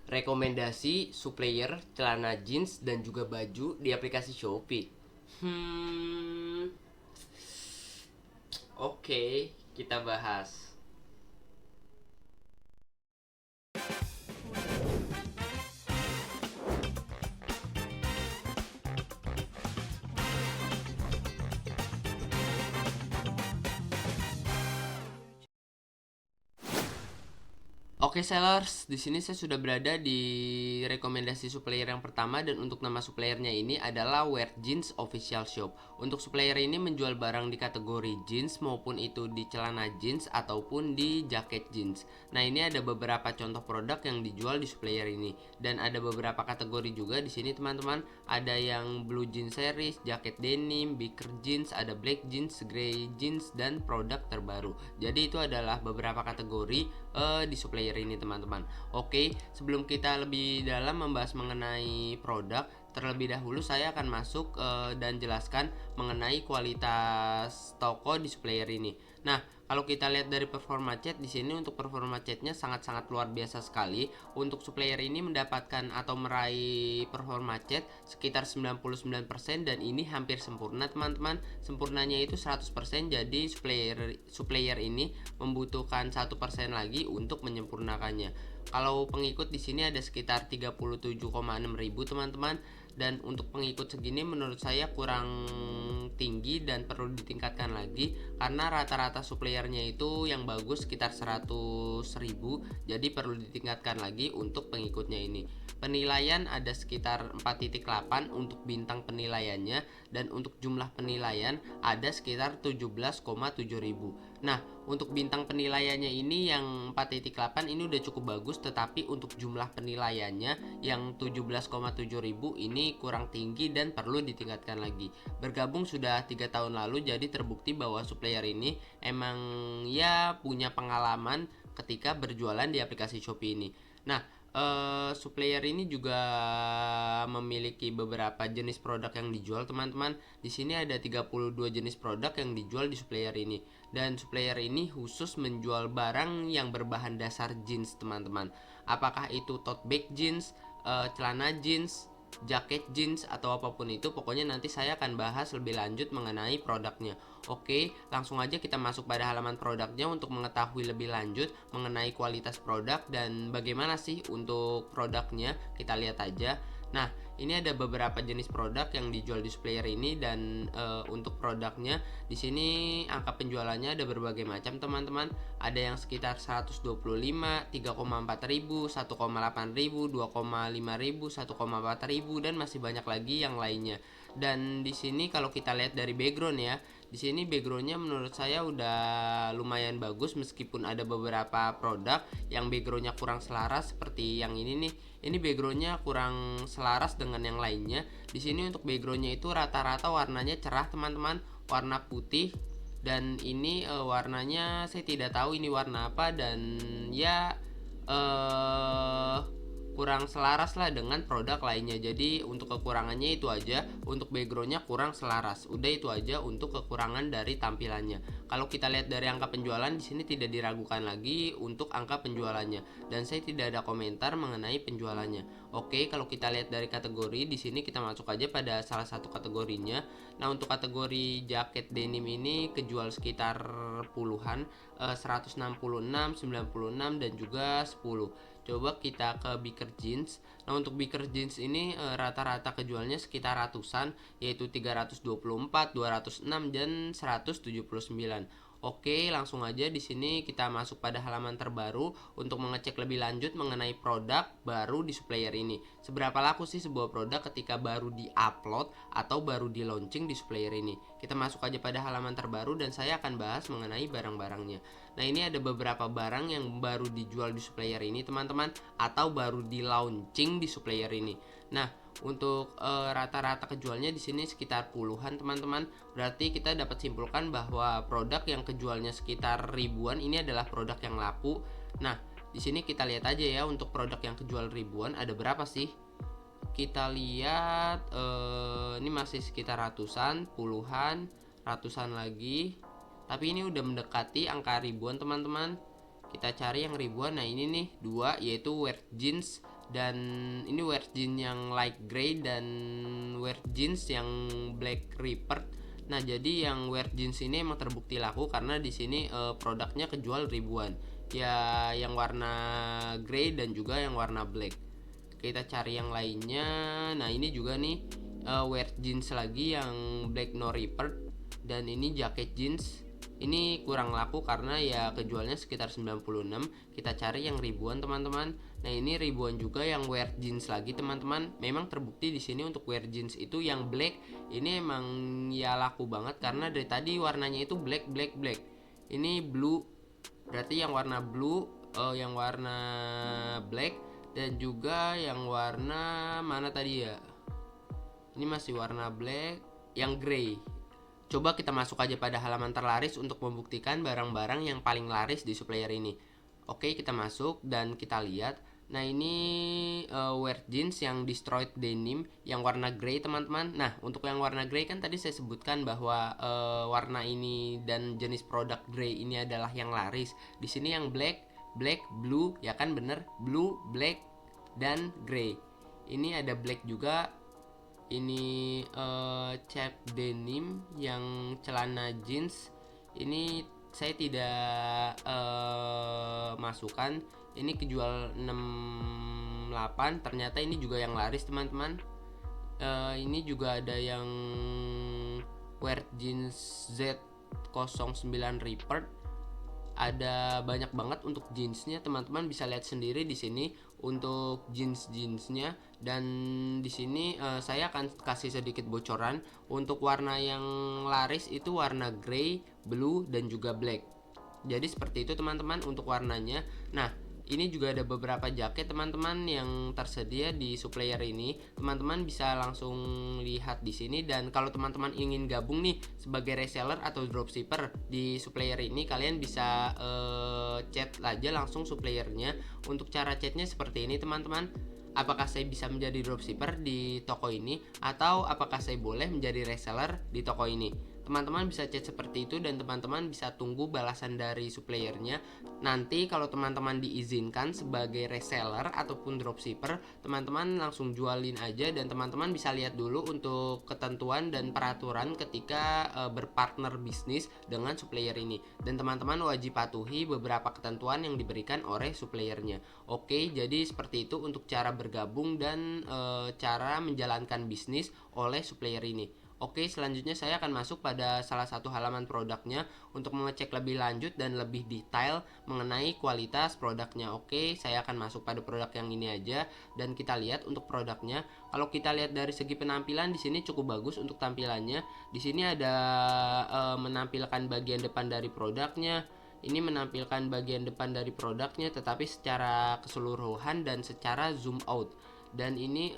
rekomendasi supplier celana jeans dan juga baju di aplikasi Shopee. Hmm, oke, kita bahas. Oke sellers, di sini saya sudah berada di rekomendasi supplier yang pertama dan untuk nama suppliernya ini adalah Wear Jeans Official Shop. Untuk supplier ini menjual barang di kategori jeans maupun itu di celana jeans ataupun di jaket jeans. Nah, ini ada beberapa contoh produk yang dijual di supplier ini dan ada beberapa kategori juga di sini teman-teman. Ada yang blue jeans series, jaket denim, biker jeans, ada black jeans, grey jeans dan produk terbaru. Jadi itu adalah beberapa kategori di supplier ini teman-teman. Oke, sebelum kita lebih dalam membahas mengenai produk, terlebih dahulu saya akan masuk dan jelaskan mengenai kualitas toko di supplier ini. Nah, kalau kita lihat dari performa chat di sini, untuk performa chatnya sangat-sangat luar biasa sekali. Untuk supplier ini mendapatkan atau meraih performa chat sekitar 99% dan ini hampir sempurna teman-teman. Sempurnanya itu 100%, jadi supplier ini membutuhkan 1% lagi untuk menyempurnakannya. Kalau pengikut di sini ada sekitar 37,6 ribu teman-teman, dan untuk pengikut segini menurut saya kurang tinggi dan perlu ditingkatkan lagi karena rata-rata suppliernya itu yang bagus sekitar 100 ribu, jadi perlu ditingkatkan lagi untuk pengikutnya ini. Penilaian ada sekitar 4.8 untuk bintang penilaiannya dan untuk jumlah penilaian ada sekitar 17,7 ribu. Nah, untuk bintang penilaiannya ini yang 4.8 ini udah cukup bagus, tetapi untuk jumlah penilaiannya yang 17,7 ribu ini kurang tinggi dan perlu ditingkatkan lagi. Bergabung sudah 3 tahun lalu, jadi terbukti bahwa supplier ini emang ya punya pengalaman ketika berjualan di aplikasi Shopee ini. Nah, supplier ini juga memiliki beberapa jenis produk yang dijual teman-teman. Di sini ada 32 jenis produk yang dijual di supplier ini. Dan supplier ini khusus menjual barang yang berbahan dasar jeans teman-teman. Apakah itu tote bag jeans, celana jeans, jaket jeans atau apapun itu, pokoknya nanti saya akan bahas lebih lanjut mengenai produknya. Oke, langsung aja kita masuk pada halaman produknya untuk mengetahui lebih lanjut mengenai kualitas produk dan bagaimana sih untuk produknya. Kita lihat aja. Nah, ini ada beberapa jenis produk yang dijual di supplier ini dan untuk produknya di sini angka penjualannya ada berbagai macam teman-teman. Ada yang sekitar 125, 3,4 ribu, 1,8 ribu, 2,5 ribu, 1,4 ribu dan masih banyak lagi yang lainnya. Dan di sini kalau kita lihat dari background ya, di sini backgroundnya menurut saya udah lumayan bagus meskipun ada beberapa produk yang backgroundnya kurang selaras seperti yang ini nih. Ini backgroundnya kurang selaras dengan yang lainnya. Di sini untuk backgroundnya itu rata-rata warnanya cerah teman-teman, warna putih. Dan ini warnanya saya tidak tahu ini warna apa dan ya eh kurang selaras lah dengan produk lainnya. Jadi untuk kekurangannya itu aja, untuk backgroundnya kurang selaras. Udah itu aja untuk kekurangan dari tampilannya. Kalau kita lihat dari angka penjualan di sini tidak diragukan lagi untuk angka penjualannya dan saya tidak ada komentar mengenai penjualannya. Oke, kalau kita lihat dari kategori di sini kita masuk aja pada salah satu kategorinya. Nah, untuk kategori jaket denim ini kejual sekitar puluhan, 166, 96 dan juga 10. Coba kita ke biker jeans. Nah, untuk biker jeans ini rata-rata kejualnya sekitar ratusan, yaitu 324, 206 dan 179. Oke, langsung aja di sini kita masuk pada halaman terbaru untuk mengecek lebih lanjut mengenai produk baru di supplier ini. Seberapa laku sih sebuah produk ketika baru di-upload atau baru di-launching di supplier ini? Kita masuk aja pada halaman terbaru dan saya akan bahas mengenai barang-barangnya. Nah, ini ada beberapa barang yang baru dijual di supplier ini, teman-teman, atau baru di-launching di supplier ini. Nah, untuk rata-rata kejualnya di sini sekitar puluhan teman-teman. Berarti kita dapat simpulkan bahwa produk yang kejualnya sekitar ribuan ini adalah produk yang laku. Nah, di sini kita lihat aja ya untuk produk yang kejual ribuan ada berapa sih? Kita lihat ini masih sekitar ratusan, puluhan, ratusan lagi. Tapi ini udah mendekati angka ribuan teman-teman. Kita cari yang ribuan. Nah, ini nih dua, yaitu Wear Jeans Dan ini wear jeans yang light gray dan wear jeans yang black Reaper. Nah, jadi yang wear jeans ini emang terbukti laku karena di sini produknya kejual ribuan. Ya, yang warna gray dan juga yang warna black. Kita cari yang lainnya. Nah, ini juga nih wear jeans lagi yang black no Reaper, dan ini jaket jeans. Ini kurang laku karena ya kejualnya sekitar 96. Kita cari yang ribuan, teman-teman. Nah, ini ribuan juga yang wear jeans lagi, teman-teman. Memang terbukti di sini untuk wear jeans itu yang black ini emang ya laku banget karena dari tadi warnanya itu black black black. Ini blue, berarti yang warna blue, yang warna black, dan juga yang warna mana tadi ya? Ini masih warna black, yang grey. Coba kita masuk aja pada halaman terlaris untuk membuktikan barang-barang yang paling laris di supplier ini. Oke, kita masuk dan kita lihat. Nah, ini wear jeans yang destroyed denim yang warna grey, teman-teman. Nah, untuk yang warna grey kan tadi saya sebutkan bahwa warna ini dan jenis produk grey ini adalah yang laris. Di sini yang black, black, blue, ya kan bener, blue, black, dan grey. Ini ada black juga. Ini cap denim yang celana jeans. Ini saya tidak masukkan. Ini kejual 68. Ternyata ini juga yang laris, teman-teman. Ini juga ada yang wear jeans Z09 Reaper. Ada banyak banget untuk jeansnya, teman-teman bisa lihat sendiri di sini untuk jeansnya. Dan di sini saya akan kasih sedikit bocoran untuk warna yang laris itu warna grey, blue, dan juga black. Jadi seperti itu, teman-teman, untuk warnanya. Nah, ini juga ada beberapa jaket, teman-teman, yang tersedia di supplier ini. Teman-teman bisa langsung lihat di sini. Dan kalau teman-teman ingin gabung nih sebagai reseller atau dropshipper di supplier ini, kalian bisa chat aja langsung suppliernya. Untuk cara chatnya seperti ini, teman-teman. Apakah saya bisa menjadi dropshipper di toko ini, atau apakah saya boleh menjadi reseller di toko ini? Teman-teman bisa chat seperti itu dan teman-teman bisa tunggu balasan dari suppliernya. Nanti kalau teman-teman diizinkan sebagai reseller ataupun dropshipper, teman-teman langsung jualin aja dan teman-teman bisa lihat dulu untuk ketentuan dan peraturan ketika berpartner bisnis dengan supplier ini. Dan teman-teman wajib patuhi beberapa ketentuan yang diberikan oleh suppliernya. Oke, jadi seperti itu untuk cara bergabung dan cara menjalankan bisnis oleh supplier ini. Oke, selanjutnya saya akan masuk pada salah satu halaman produknya untuk mengecek lebih lanjut dan lebih detail mengenai kualitas produknya. Oke, saya akan masuk pada produk yang ini aja dan kita lihat untuk produknya. Kalau kita lihat dari segi penampilan di sini cukup bagus untuk tampilannya. Di sini ada menampilkan bagian depan dari produknya. Ini menampilkan bagian depan dari produknya tetapi secara keseluruhan dan secara zoom out. Dan ini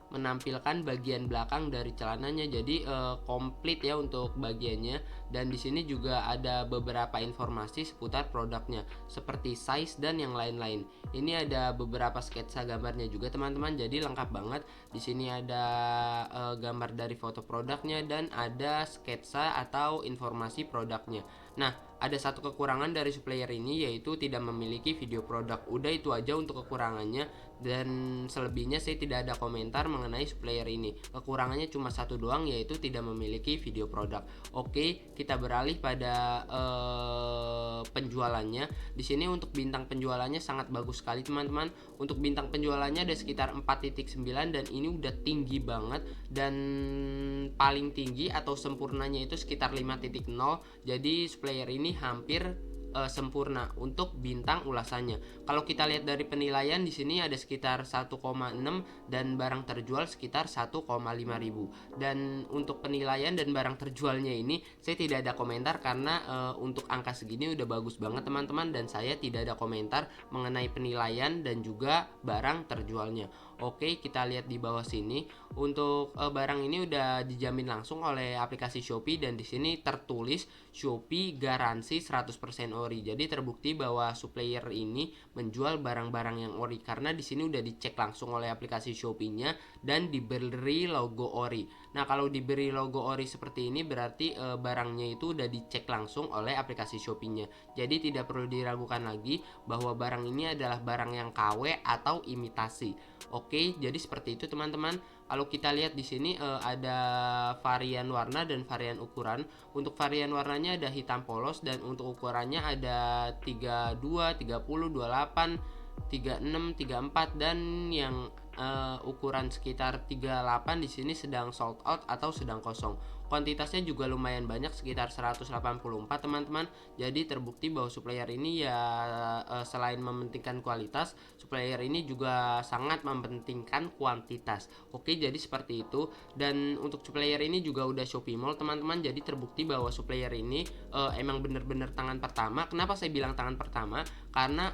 menampilkan bagian belakang dari celananya, jadi komplit ya untuk bagiannya. Dan di sini juga ada beberapa informasi seputar produknya seperti size dan yang lain-lain. Ini ada beberapa sketsa gambarnya juga, teman-teman, jadi lengkap banget. Di sini ada gambar dari foto produknya dan ada sketsa atau informasi produknya. Nah, ada satu kekurangan dari supplier ini yaitu tidak memiliki video produk. Udah itu aja untuk kekurangannya, dan selebihnya saya tidak ada komentar mengenai supplier ini. Kekurangannya cuma satu doang yaitu tidak memiliki video produk. Oke, kita beralih pada penjualannya. Di sini untuk bintang penjualannya sangat bagus sekali, teman-teman. Untuk bintang penjualannya ada sekitar 4.9 dan ini udah tinggi banget, dan paling tinggi atau sempurnanya itu sekitar 5.0. Jadi supplier ini hampir sempurna untuk bintang ulasannya. Kalau kita lihat dari penilaian di sini ada sekitar 1,6 dan barang terjual sekitar 1,5 ribu. Dan untuk penilaian dan barang terjualnya ini saya tidak ada komentar karena untuk angka segini udah bagus banget, teman-teman, dan saya tidak ada komentar mengenai penilaian dan juga barang terjualnya. Oke, kita lihat di bawah sini. Untuk barang ini udah dijamin langsung oleh aplikasi Shopee dan di sini tertulis Shopee garansi 100% ori. Jadi terbukti bahwa supplier ini menjual barang-barang yang ori karena di sini udah dicek langsung oleh aplikasi Shopee-nya dan diberi logo ori. Nah, kalau diberi logo ori seperti ini berarti barangnya itu udah dicek langsung oleh aplikasi Shopee-nya. Jadi tidak perlu diragukan lagi bahwa barang ini adalah barang yang KW atau imitasi. Oke, jadi seperti itu teman-teman. Kalau kita lihat di sini ada varian warna dan varian ukuran. Untuk varian warnanya ada hitam polos dan untuk ukurannya ada 32, 30, 28, 36, 34 dan yang ukuran sekitar 38 di sini sedang sold out atau sedang kosong. Kuantitasnya juga lumayan banyak, sekitar 184 teman-teman. Jadi terbukti bahwa supplier ini ya selain mementingkan kualitas, supplier ini juga sangat mementingkan kuantitas. Oke, jadi seperti itu. Dan untuk supplier ini juga udah Shopee Mall teman-teman. Jadi terbukti bahwa supplier ini emang bener-bener tangan pertama. Kenapa saya bilang tangan pertama? Karena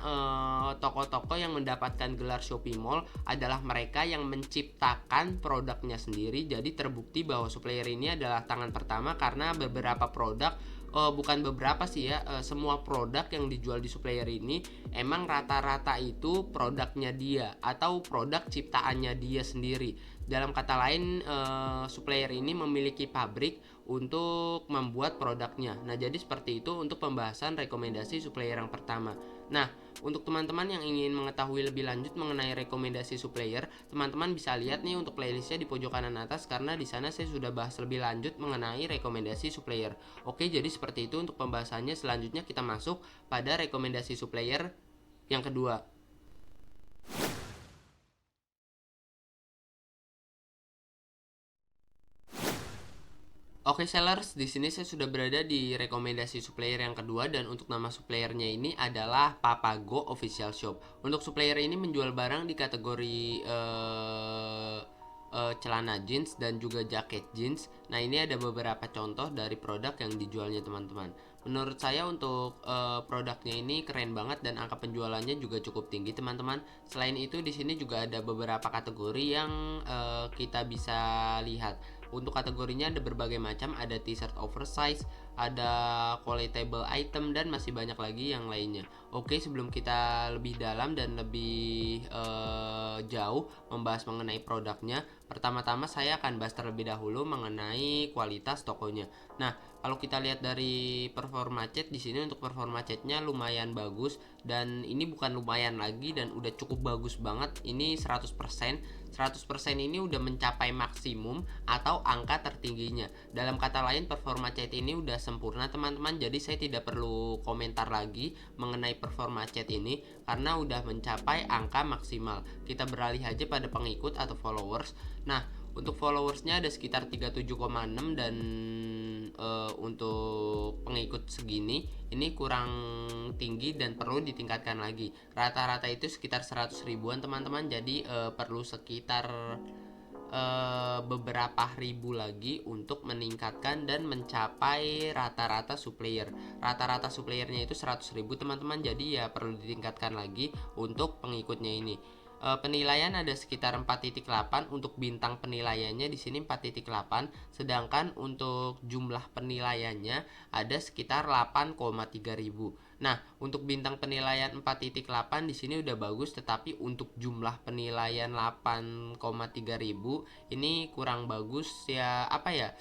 toko-toko yang mendapatkan gelar Shopee Mall adalah mereka yang menciptakan produknya sendiri. Jadi terbukti bahwa supplier ini adalah tangan pertama karena beberapa produk, bukan beberapa sih ya, semua produk yang dijual di supplier ini emang rata-rata itu produknya dia atau produk ciptaannya dia sendiri. Dalam kata lain, supplier ini memiliki pabrik untuk membuat produknya. Nah, jadi seperti itu untuk pembahasan rekomendasi supplier yang pertama. Nah, untuk teman-teman yang ingin mengetahui lebih lanjut mengenai rekomendasi supplier, teman-teman bisa lihat nih untuk playlistnya di pojok kanan atas karena di sana saya sudah bahas lebih lanjut mengenai rekomendasi supplier. Oke, jadi seperti itu untuk pembahasannya. Selanjutnya kita masuk pada rekomendasi supplier yang kedua. Oke sellers, di sini saya sudah berada di rekomendasi supplier yang kedua dan untuk nama suppliernya ini adalah Papago Official Shop. Untuk supplier ini menjual barang di kategori celana jeans dan juga jaket jeans. Nah, ini ada beberapa contoh dari produk yang dijualnya teman-teman. Menurut saya untuk produknya ini keren banget dan angka penjualannya juga cukup tinggi teman-teman. Selain itu di sini juga ada beberapa kategori yang kita bisa lihat. Untuk kategorinya ada berbagai macam, ada t-shirt oversize, ada collectible item dan masih banyak lagi yang lainnya. Oke, sebelum kita lebih dalam dan lebih jauh membahas mengenai produknya, pertama-tama saya akan bahas terlebih dahulu mengenai kualitas tokonya. Nah, kalau kita lihat dari performa cat di sini, untuk performa catnya lumayan bagus dan ini bukan lumayan lagi dan udah cukup bagus banget. Ini 100%. 100% ini udah mencapai maksimum atau angka tertingginya. Dalam kata lain, performa cat ini udah sempurna teman-teman. Jadi saya tidak perlu komentar lagi mengenai performa cat ini karena udah mencapai angka maksimal. Kita beralih aja pada pengikut atau followers. Nah, untuk followersnya ada sekitar 37,6 dan untuk pengikut segini ini kurang tinggi dan perlu ditingkatkan lagi. Rata-rata itu sekitar 100 ribuan teman-teman. Jadi perlu sekitar beberapa ribu lagi untuk meningkatkan dan mencapai rata-rata supplier. Rata-rata suppliernya itu 100 ribu teman-teman. Jadi ya perlu ditingkatkan lagi untuk pengikutnya ini. Penilaian ada sekitar 4.8. Untuk bintang penilaiannya di sini 4.8, sedangkan untuk jumlah penilaiannya ada sekitar 8,3 ribu. Nah, untuk bintang penilaian 4.8 di sini udah bagus, tetapi untuk jumlah penilaian 8,3 ribu ini kurang bagus ya, apa ya?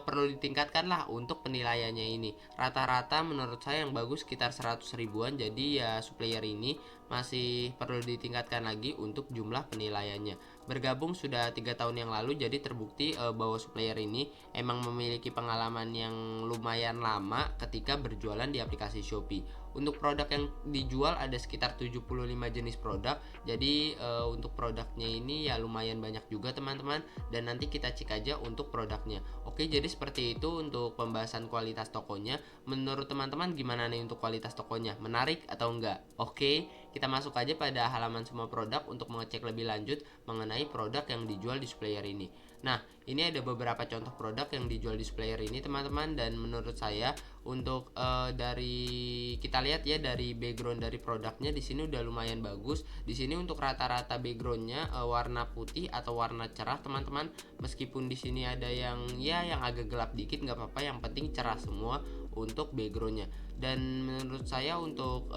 Perlu ditingkatkan lah untuk penilaiannya ini. Rata-rata menurut saya yang bagus sekitar 100 ribuan. Jadi ya supplier ini masih perlu ditingkatkan lagi untuk jumlah penilaiannya. Bergabung sudah 3 tahun yang lalu, jadi terbukti bahwa supplier ini emang memiliki pengalaman yang lumayan lama ketika berjualan di aplikasi Shopee. Untuk produk yang dijual ada sekitar 75 jenis produk. Jadi untuk produknya ini ya lumayan banyak juga teman-teman, dan nanti kita cek aja untuk produknya. Oke, jadi seperti itu untuk pembahasan kualitas tokonya. Menurut teman-teman gimana nih untuk kualitas tokonya? Menarik atau enggak? Oke, kita masuk aja pada halaman semua produk untuk mengecek lebih lanjut mengenai produk yang dijual di supplier ini. Nah, ini ada beberapa contoh produk yang dijual di supplier ini teman-teman, dan menurut saya untuk dari kita lihat ya dari background dari produknya di sini udah lumayan bagus. Di sini untuk rata-rata backgroundnya warna putih atau warna cerah teman-teman. Meskipun di sini ada yang yang agak gelap dikit nggak apa-apa, yang penting cerah semua untuk backgroundnya. Dan menurut saya untuk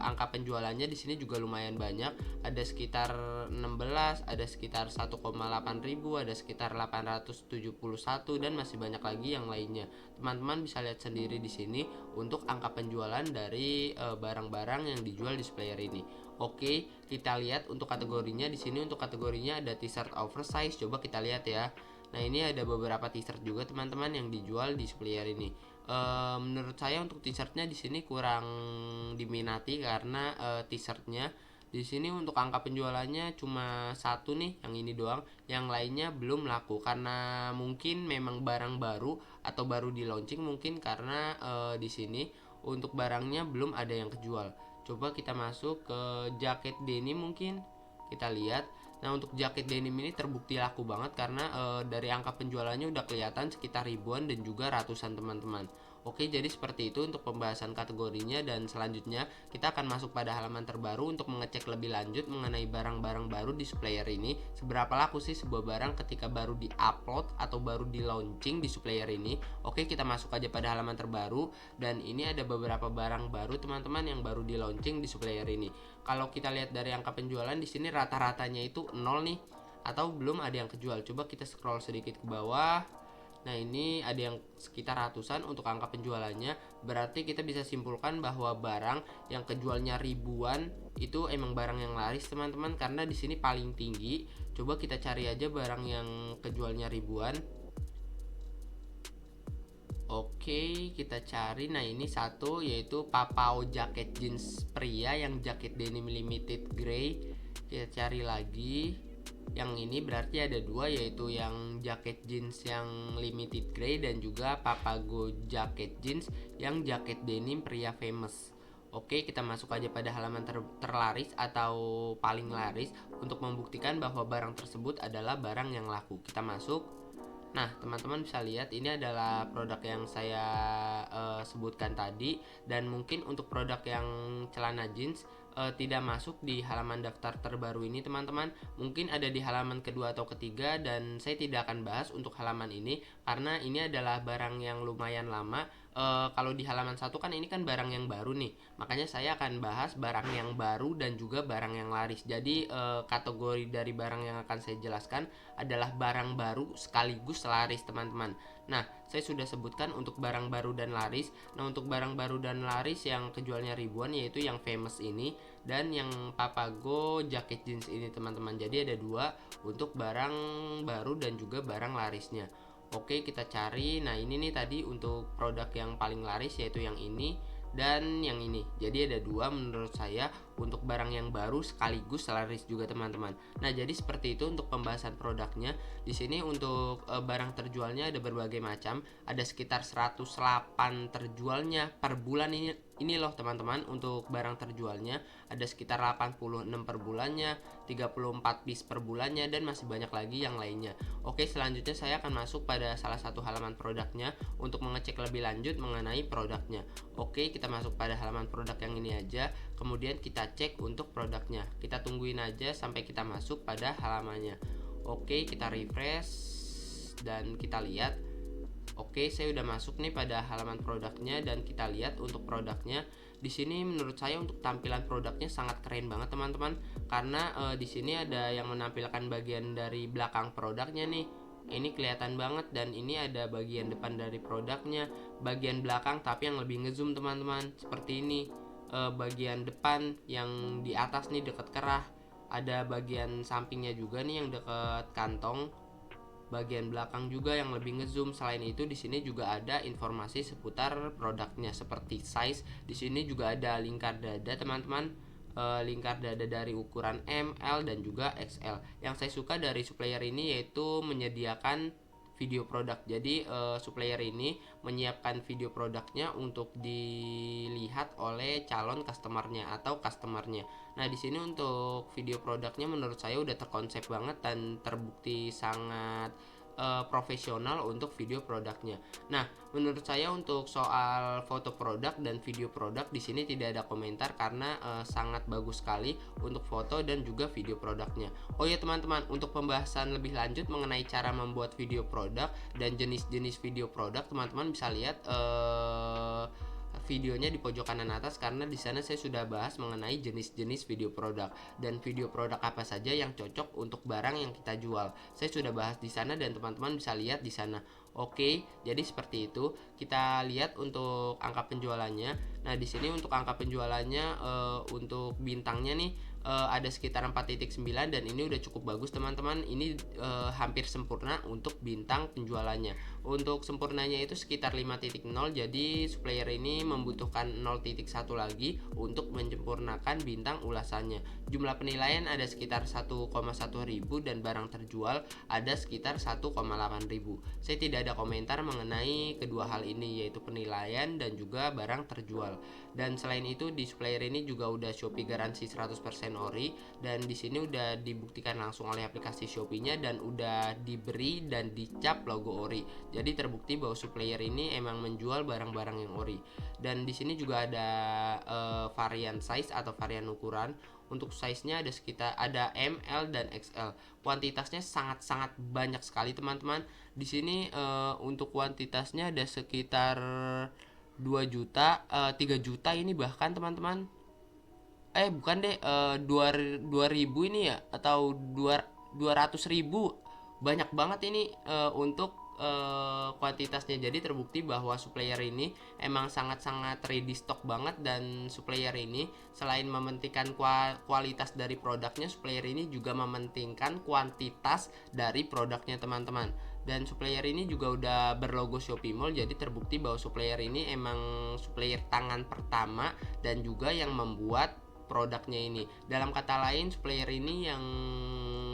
angka penjualannya di sini juga lumayan banyak. Ada sekitar 16, ada sekitar 1,8 ribu, ada sekitar 871 dan masih banyak lagi yang lainnya. Teman-teman bisa lihat sendiri di sini untuk angka penjualan dari barang-barang yang dijual di supplier ini. Oke, kita lihat untuk kategorinya. Di sini untuk kategorinya ada t-shirt oversize. Coba kita lihat ya. Nah, ini ada beberapa t-shirt juga teman-teman yang dijual di supplier ini. Menurut saya untuk t-shirtnya di sini kurang diminati karena t-shirtnya di sini untuk angka penjualannya cuma satu nih, yang ini doang. Yang lainnya belum laku karena mungkin memang barang baru atau baru di launching, mungkin karena di sini untuk barangnya belum ada yang kejual. Coba kita masuk ke jaket denim, mungkin kita lihat. Nah, untuk jaket denim ini terbukti laku banget karena dari angka penjualannya udah kelihatan sekitar ribuan dan juga ratusan teman-teman. Oke, jadi seperti itu untuk pembahasan kategorinya, dan selanjutnya kita akan masuk pada halaman terbaru untuk mengecek lebih lanjut mengenai barang-barang baru di supplier ini. Seberapa laku sih sebuah barang ketika baru di-upload atau baru di-launching di supplier ini. Oke, kita masuk aja pada halaman terbaru, dan ini ada beberapa barang baru teman-teman yang baru di-launching di supplier ini. Kalau kita lihat dari angka penjualan di sini rata-ratanya itu 0 nih, atau belum ada yang kejual. Coba kita scroll sedikit ke bawah. Nah, ini ada yang sekitar ratusan untuk angka penjualannya. Berarti kita bisa simpulkan bahwa barang yang kejualnya ribuan itu emang barang yang laris teman-teman, karena di sini paling tinggi. Coba kita cari aja barang yang kejualnya ribuan. Oke, kita cari. Nah, ini satu, yaitu Papao jaket jeans pria yang jaket denim limited grey. Kita cari lagi. Yang ini berarti ada dua, yaitu yang jaket jeans yang limited grey dan juga Papago jaket jeans yang jaket denim pria famous. Oke, kita masuk aja pada halaman terlaris atau paling laris untuk membuktikan bahwa barang tersebut adalah barang yang laku. Kita masuk. Nah, teman-teman bisa lihat ini adalah produk yang saya sebutkan tadi, dan mungkin untuk produk yang celana jeans tidak masuk di halaman daftar terbaru ini teman-teman. Mungkin ada di halaman kedua atau ketiga, dan saya tidak akan bahas untuk halaman ini karena ini adalah barang yang lumayan lama. Kalau di halaman 1 kan ini kan barang yang baru nih, makanya saya akan bahas barang yang baru dan juga barang yang laris. Jadi kategori dari barang yang akan saya jelaskan adalah barang baru sekaligus laris teman-teman. Nah, saya sudah sebutkan untuk barang baru dan laris. Nah, untuk barang baru dan laris yang kejualnya ribuan yaitu yang famous ini dan yang Papago jaket jeans ini teman-teman. Jadi ada dua untuk barang baru dan juga barang larisnya. Oke, kita cari. Nah, ini nih tadi untuk produk yang paling laris yaitu yang ini dan yang ini. Jadi ada dua menurut saya untuk barang yang baru sekaligus laris juga teman-teman. Nah, jadi seperti itu untuk pembahasan produknya. Di sini untuk barang terjualnya ada berbagai macam. Ada sekitar 108 terjualnya per bulan ini loh teman-teman. Untuk barang terjualnya ada sekitar 86 per bulannya, 34 piece per bulannya, dan masih banyak lagi yang lainnya. Oke, selanjutnya saya akan masuk pada salah satu halaman produknya untuk mengecek lebih lanjut mengenai produknya. Oke, kita masuk pada halaman produk yang ini aja. Kemudian kita cek untuk produknya. Kita tungguin aja sampai kita masuk pada halamannya. Oke, kita refresh dan kita lihat. Oke, saya udah masuk nih pada halaman produknya, dan kita lihat untuk produknya. Di sini menurut saya untuk tampilan produknya sangat keren banget teman-teman, karena di sini ada yang menampilkan bagian dari belakang produknya nih. Ini kelihatan banget, dan ini ada bagian depan dari produknya, bagian belakang tapi yang lebih ngezoom teman-teman. Seperti ini. Bagian depan yang di atas nih dekat kerah, ada bagian sampingnya juga nih yang dekat kantong, bagian belakang juga yang lebih ngezoom. Selain itu di sini juga ada informasi seputar produknya seperti size. Di sini juga ada lingkar dada teman-teman, lingkar dada dari ukuran M, L, dan juga XL. Yang saya suka dari supplier ini yaitu menyediakan video produk. Jadi supplier ini menyiapkan video produknya untuk dilihat oleh calon customernya atau customernya. Nah, di sini untuk video produknya menurut saya udah terkonsep banget dan terbukti sangat profesional untuk video produknya. Nah, menurut saya untuk soal foto produk dan video produk di sini tidak ada komentar karena sangat bagus sekali untuk foto dan juga video produknya. Oh ya teman-teman, untuk pembahasan lebih lanjut mengenai cara membuat video produk dan jenis-jenis video produk, teman-teman bisa lihat videonya di pojok kanan atas karena di sana saya sudah bahas mengenai jenis-jenis video produk dan video produk apa saja yang cocok untuk barang yang kita jual. Saya sudah bahas di sana dan teman-teman bisa lihat di sana. Oke, jadi seperti itu. Kita lihat untuk angka penjualannya. Nah, di sini untuk angka penjualannya untuk bintangnya nih ada sekitar 4.9 dan ini udah cukup bagus teman-teman. Ini hampir sempurna untuk bintang penjualannya. Untuk sempurnanya itu sekitar 5.0, jadi supplier ini membutuhkan 0.1 lagi untuk menyempurnakan bintang ulasannya. Jumlah penilaian ada sekitar 1,1 ribu dan barang terjual ada sekitar 1,8 ribu. Saya tidak ada komentar mengenai kedua hal ini, yaitu penilaian dan juga barang terjual. Dan selain itu di supplier ini juga udah Shopee garansi 100% ori dan di sini udah dibuktikan langsung oleh aplikasi Shopee-nya dan udah diberi dan dicap logo ori. Jadi terbukti bahwa supplier ini emang menjual barang-barang yang ori. Dan di sini juga ada varian size atau varian ukuran. Untuk size-nya ada M, L dan XL. Kuantitasnya sangat-sangat banyak sekali teman-teman. Di sini untuk kuantitasnya ada sekitar 2 juta, 3 juta ini bahkan teman-teman. Bukan deh, 2.000 ini ya atau 200.000. Banyak banget ini untuk kuantitasnya. Jadi terbukti bahwa supplier ini emang sangat-sangat ready stock banget dan supplier ini selain mementingkan kualitas dari produknya, supplier ini juga mementingkan kuantitas dari produknya teman-teman. Dan supplier ini juga udah berlogo Shopee Mall, jadi terbukti bahwa supplier ini emang supplier tangan pertama dan juga yang membuat produknya ini. Dalam kata lain, supplier ini yang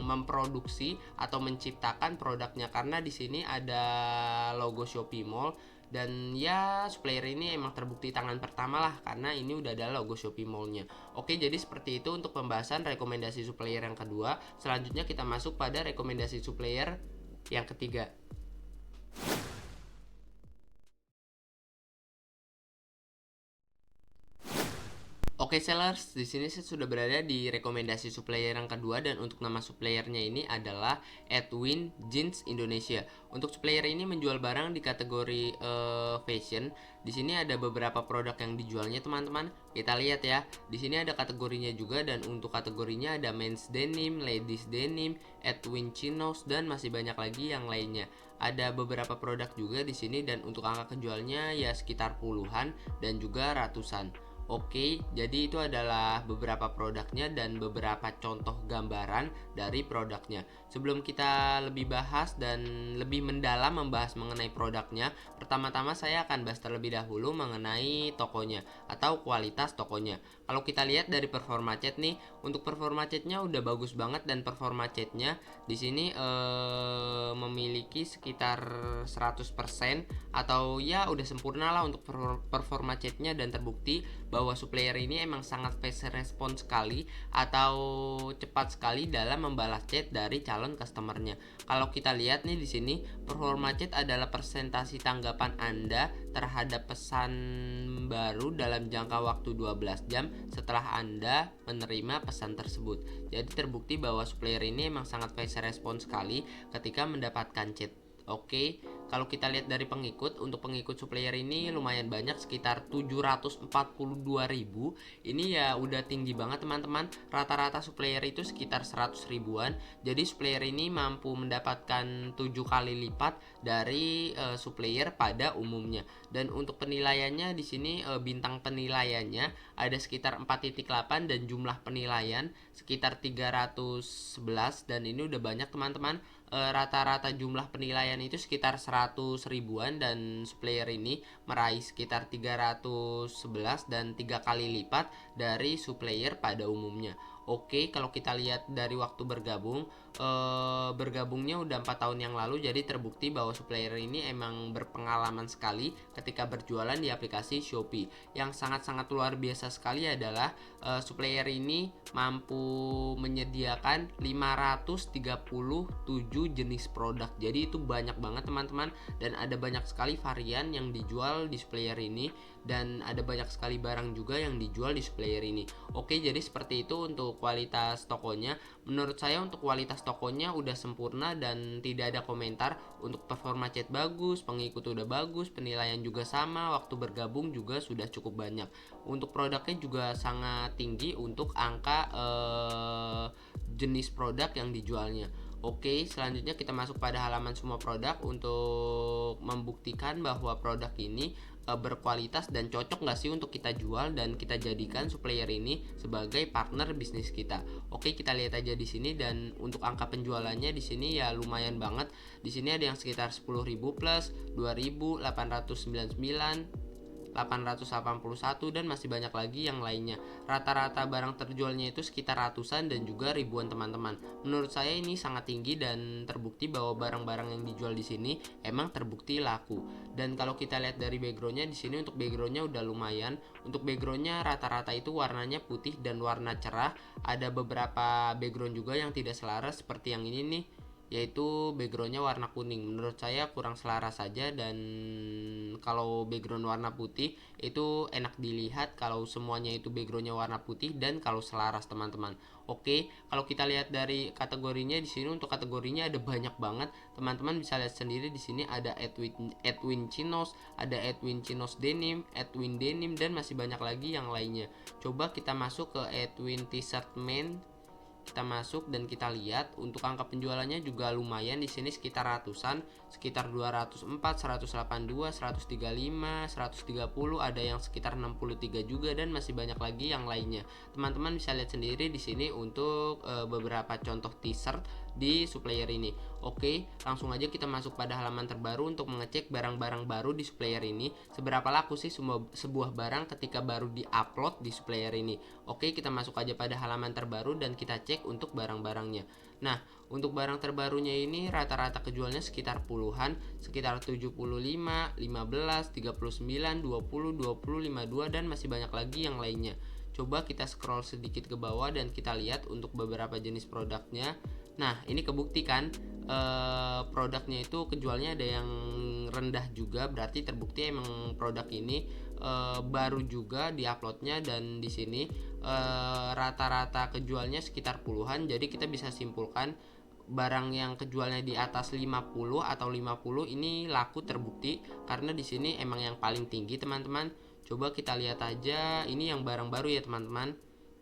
memproduksi atau menciptakan produknya karena di sini ada logo Shopee Mall dan ya supplier ini emang terbukti tangan pertama lah karena ini udah ada logo Shopee Mall-nya. Oke, jadi seperti itu untuk pembahasan rekomendasi supplier yang kedua. Selanjutnya kita masuk pada rekomendasi supplier yang ketiga. Oke sellers, di sini saya sudah berada di rekomendasi supplier yang kedua dan untuk nama suppliernya ini adalah Edwin Jeans Indonesia. Untuk supplier ini menjual barang di kategori fashion. Di sini ada beberapa produk yang dijualnya teman-teman. Kita lihat ya. Di sini ada kategorinya juga dan untuk kategorinya ada men's denim, ladies denim, Edwin chinos dan masih banyak lagi yang lainnya. Ada beberapa produk juga di sini dan untuk angka kejualnya ya sekitar puluhan dan juga ratusan. Oke, jadi itu adalah beberapa produknya dan beberapa contoh gambaran dari produknya. Sebelum kita lebih bahas dan lebih mendalam membahas mengenai produknya, pertama-tama saya akan bahas terlebih dahulu mengenai tokonya atau kualitas tokonya. Kalau kita lihat dari performa chat nih, untuk performa chatnya udah bagus banget dan performa chatnya di sini memiliki sekitar 100% atau ya udah sempurna lah untuk performa chatnya dan terbukti bahwa supplier ini emang sangat fast response sekali atau cepat sekali dalam membalas chat dari calon customernya. Kalau kita lihat nih di sini, performa chat adalah presentasi tanggapan Anda terhadap pesan baru dalam jangka waktu 12 jam setelah Anda menerima pesan tersebut. Jadi terbukti bahwa supplier ini emang sangat fast response sekali ketika mendapatkan chat. Oke, kalau kita lihat dari pengikut, untuk pengikut supplier ini lumayan banyak sekitar 742.000. Ini ya udah tinggi banget teman-teman. Rata-rata supplier itu sekitar 100 ribuan. Jadi supplier ini mampu mendapatkan 7 kali lipat dari supplier pada umumnya. Dan untuk penilaiannya di sini bintang penilaiannya ada sekitar 4.8 dan jumlah penilaian sekitar 311 dan ini udah banyak teman-teman. Rata-rata jumlah penilaian itu sekitar 100 ribuan dan supplier ini meraih sekitar 311 dan 3 kali lipat dari supplier pada umumnya. Oke, kalau kita lihat dari waktu bergabung, bergabungnya udah 4 tahun yang lalu, jadi terbukti bahwa supplier ini emang berpengalaman sekali ketika berjualan di aplikasi Shopee. Yang sangat-sangat luar biasa sekali adalah supplier ini mampu menyediakan 537 jenis produk. Jadi itu banyak banget teman-teman, dan ada banyak sekali varian yang dijual di supplier ini, dan ada banyak sekali barang juga yang dijual di supplier ini. Oke, jadi seperti itu untuk kualitas tokonya. Menurut saya untuk kualitas tokonya udah sempurna dan tidak ada komentar. Untuk performa chat bagus, pengikut udah bagus, penilaian juga sama, waktu bergabung juga sudah cukup banyak. Untuk produknya juga sangat tinggi untuk angka jenis produk yang dijualnya. Oke, selanjutnya kita masuk pada halaman semua produk untuk membuktikan bahwa produk ini berkualitas dan cocok nggak sih untuk kita jual dan kita jadikan supplier ini sebagai partner bisnis kita. Oke, kita lihat aja di sini, dan untuk angka penjualannya di sini ya lumayan banget. Di sini ada yang sekitar 10.000 plus, 2.899, 881, dan masih banyak lagi yang lainnya. Rata-rata barang terjualnya itu sekitar ratusan dan juga ribuan teman-teman. Menurut saya ini sangat tinggi dan terbukti bahwa barang-barang yang dijual di sini emang terbukti laku. Dan kalau kita lihat dari backgroundnya di sini, untuk backgroundnya udah lumayan. Untuk backgroundnya rata-rata itu warnanya putih dan warna cerah. Ada beberapa background juga yang tidak selaras seperti yang ini nih, yaitu backgroundnya warna kuning. Menurut saya kurang selaras saja, dan kalau background warna putih itu enak dilihat kalau semuanya itu backgroundnya warna putih dan kalau selaras teman-teman. Oke, kalau kita lihat dari kategorinya di sini, untuk kategorinya ada banyak banget. Teman-teman bisa lihat sendiri di sini ada Edwin Chinos, ada Edwin Chinos Denim, Edwin Denim, dan masih banyak lagi yang lainnya. Coba kita masuk ke Edwin T-shirt Men. Kita masuk dan kita lihat untuk angka penjualannya juga lumayan di sini, sekitar ratusan, sekitar 204, 182, 135, 130, ada yang sekitar 63 juga, dan masih banyak lagi yang lainnya. Teman-teman bisa lihat sendiri di sini untuk beberapa contoh t-shirt di supplier ini. Oke, langsung aja kita masuk pada halaman terbaru untuk mengecek barang-barang baru di supplier ini. Seberapa laku sih sebuah barang ketika baru di-upload di supplier ini. Oke, kita masuk aja pada halaman terbaru dan kita cek untuk barang-barangnya. Nah, untuk barang terbarunya ini rata-rata kejualnya sekitar puluhan, sekitar 75, 15, 39, 20, 20, 52, dan masih banyak lagi yang lainnya. Coba kita scroll sedikit ke bawah dan kita lihat untuk beberapa jenis produknya. Nah, ini kebuktikan produknya itu kejualnya ada yang rendah juga, berarti terbukti emang produk ini baru juga diuploadnya, dan di sini rata-rata kejualnya sekitar puluhan. Jadi kita bisa simpulkan barang yang kejualnya di atas 50 atau 50 ini laku terbukti, karena di sini emang yang paling tinggi teman-teman. Coba kita lihat aja, ini yang barang baru ya teman-teman.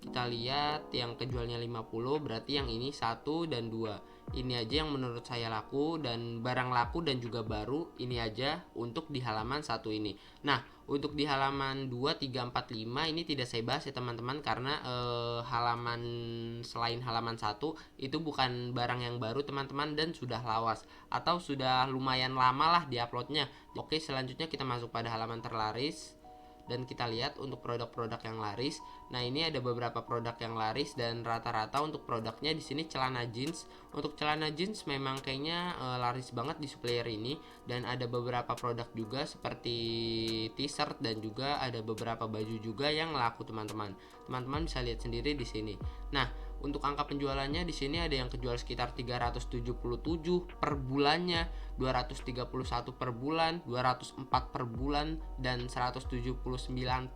Kita lihat yang kejualnya 50, berarti yang ini 1 dan 2. Ini aja yang menurut saya laku, dan barang laku dan juga baru ini aja untuk di halaman 1 ini. Nah, untuk di halaman 2, 3, 4, 5 ini tidak saya bahas ya teman-teman, karena halaman selain halaman 1 itu bukan barang yang baru teman-teman, dan sudah lawas atau sudah lumayan lama lah diuploadnya. Oke, selanjutnya kita masuk pada halaman terlaris dan kita lihat untuk produk-produk yang laris. Nah, ini ada beberapa produk yang laris dan rata-rata untuk produknya di sini celana jeans. Untuk celana jeans memang kayaknya laris banget di supplier ini, dan ada beberapa produk juga seperti t-shirt dan juga ada beberapa baju juga yang laku teman-teman. Teman-teman bisa lihat sendiri di sini. Nah, untuk angka penjualannya di sini ada yang kejual sekitar 377 per bulannya, 231 per bulan, 204 per bulan, dan 179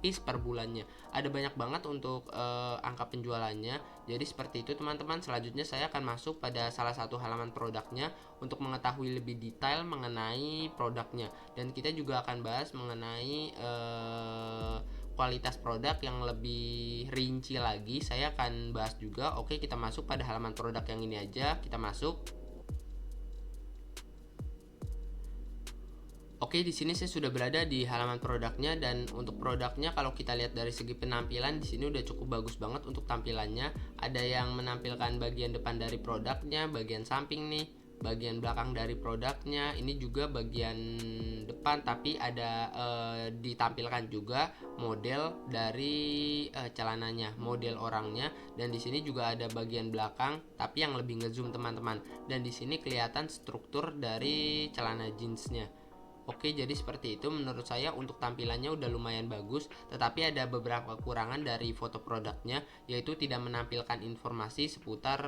piece per bulannya. Ada banyak banget untuk angka penjualannya. Jadi seperti itu teman-teman. Selanjutnya saya akan masuk pada salah satu halaman produknya untuk mengetahui lebih detail mengenai produknya, dan kita juga akan bahas mengenai kualitas produk yang lebih rinci lagi. Saya akan bahas juga. Oke, kita masuk pada halaman produk yang ini aja. Kita masuk. Oke, di sini saya sudah berada di halaman produknya, dan untuk produknya kalau kita lihat dari segi penampilan di sini udah cukup bagus banget untuk tampilannya. Ada yang menampilkan bagian depan dari produknya, bagian samping nih, bagian belakang dari produknya, ini juga bagian depan, tapi ada ditampilkan juga model dari celananya, model orangnya, dan di sini juga ada bagian belakang tapi yang lebih ngezoom teman-teman, dan di sini kelihatan struktur dari celana jeansnya. Oke, jadi seperti itu. Menurut saya untuk tampilannya udah lumayan bagus, tetapi ada beberapa kekurangan dari foto produknya, yaitu tidak menampilkan informasi seputar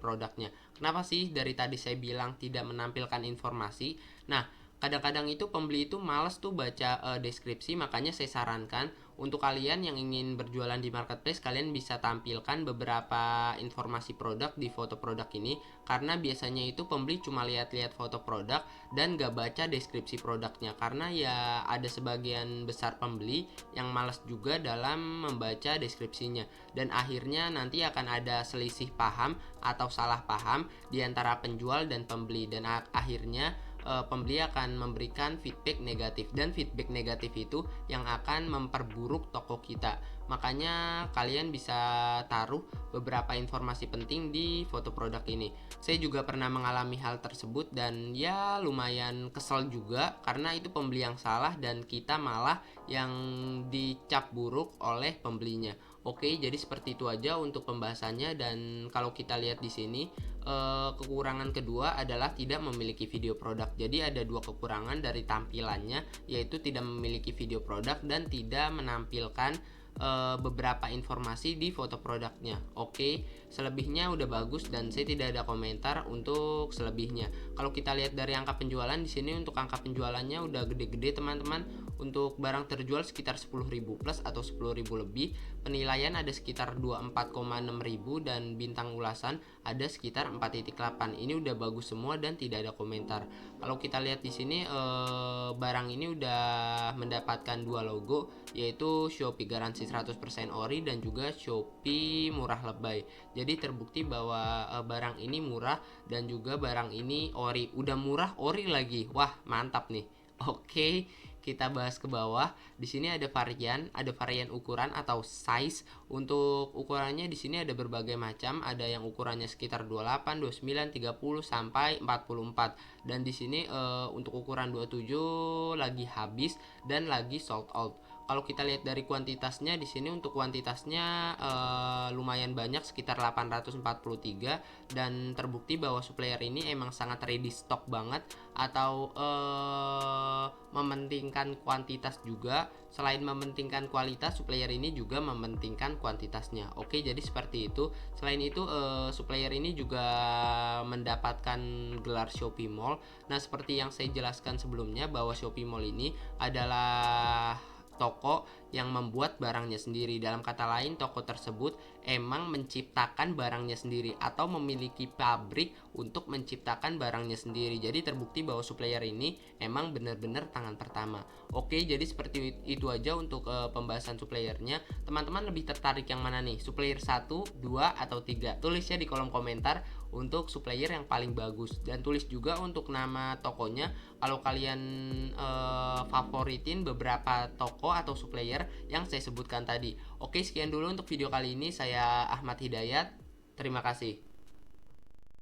produknya. Kenapa sih dari tadi saya bilang tidak menampilkan informasi? Nah, kadang-kadang itu pembeli itu males tuh baca deskripsi, makanya saya sarankan untuk kalian yang ingin berjualan di marketplace, kalian bisa tampilkan beberapa informasi produk di foto produk ini, karena biasanya itu pembeli cuma lihat-lihat foto produk dan gak baca deskripsi produknya, karena ya ada sebagian besar pembeli yang malas juga dalam membaca deskripsinya, dan akhirnya nanti akan ada selisih paham atau salah paham di antara penjual dan pembeli, dan akhirnya pembeli akan memberikan feedback negatif, dan feedback negatif itu yang akan memperburuk toko kita. Makanya kalian bisa taruh beberapa informasi penting di foto produk ini. Saya juga pernah mengalami hal tersebut dan ya lumayan kesel juga, karena itu pembeli yang salah dan kita malah yang dicap buruk oleh pembelinya. Oke, jadi seperti itu aja untuk pembahasannya, dan kalau kita lihat di sini kekurangan kedua adalah tidak memiliki video produk. Jadi ada dua kekurangan dari tampilannya, yaitu tidak memiliki video produk dan tidak menampilkan beberapa informasi di foto produknya. Oke, selebihnya udah bagus dan saya tidak ada komentar untuk selebihnya. Kalau kita lihat dari angka penjualan di sini, untuk angka penjualannya udah gede-gede teman-teman. Untuk barang terjual sekitar 10.000 plus atau 10.000 lebih. Penilaian ada sekitar 24,6.000 dan bintang ulasan ada sekitar 4.8. Ini udah bagus semua dan tidak ada komentar. Kalau kita lihat di sini barang ini udah mendapatkan dua logo, yaitu Shopee garansi 100% ori dan juga Shopee murah lebay. Jadi terbukti bahwa barang ini murah dan juga barang ini ori. Udah murah ori lagi. Wah, mantap nih. Oke, kita bahas ke bawah. Di sini ada varian ukuran atau size. Untuk ukurannya di sini ada berbagai macam. Ada yang ukurannya sekitar 28, 29, 30 sampai 44. Dan di sini untuk ukuran 27 lagi habis dan lagi sold out. Kalau kita lihat dari kuantitasnya di sini, untuk kuantitasnya lumayan banyak, sekitar 843, dan terbukti bahwa supplier ini emang sangat ready stock banget, atau mementingkan kuantitas juga. Selain mementingkan kualitas, supplier ini juga mementingkan kuantitasnya. Oke, jadi seperti itu. Selain itu supplier ini juga mendapatkan gelar Shopee Mall. Nah, seperti yang saya jelaskan sebelumnya, bahwa Shopee Mall ini adalah toko yang membuat barangnya sendiri. Dalam kata lain, toko tersebut emang menciptakan barangnya sendiri atau memiliki pabrik untuk menciptakan barangnya sendiri. Jadi terbukti bahwa supplier ini emang benar-benar tangan pertama. Oke, jadi seperti itu aja untuk pembahasan suppliernya. Teman-teman lebih tertarik yang mana nih? Supplier 1, 2, atau 3? Tulisnya di kolom komentar untuk supplier yang paling bagus, dan tulis juga untuk nama tokonya kalau kalian favoritin beberapa toko atau supplier yang saya sebutkan tadi. Oke, sekian dulu untuk video kali ini. Saya Ahmad Hidayat. Terima kasih.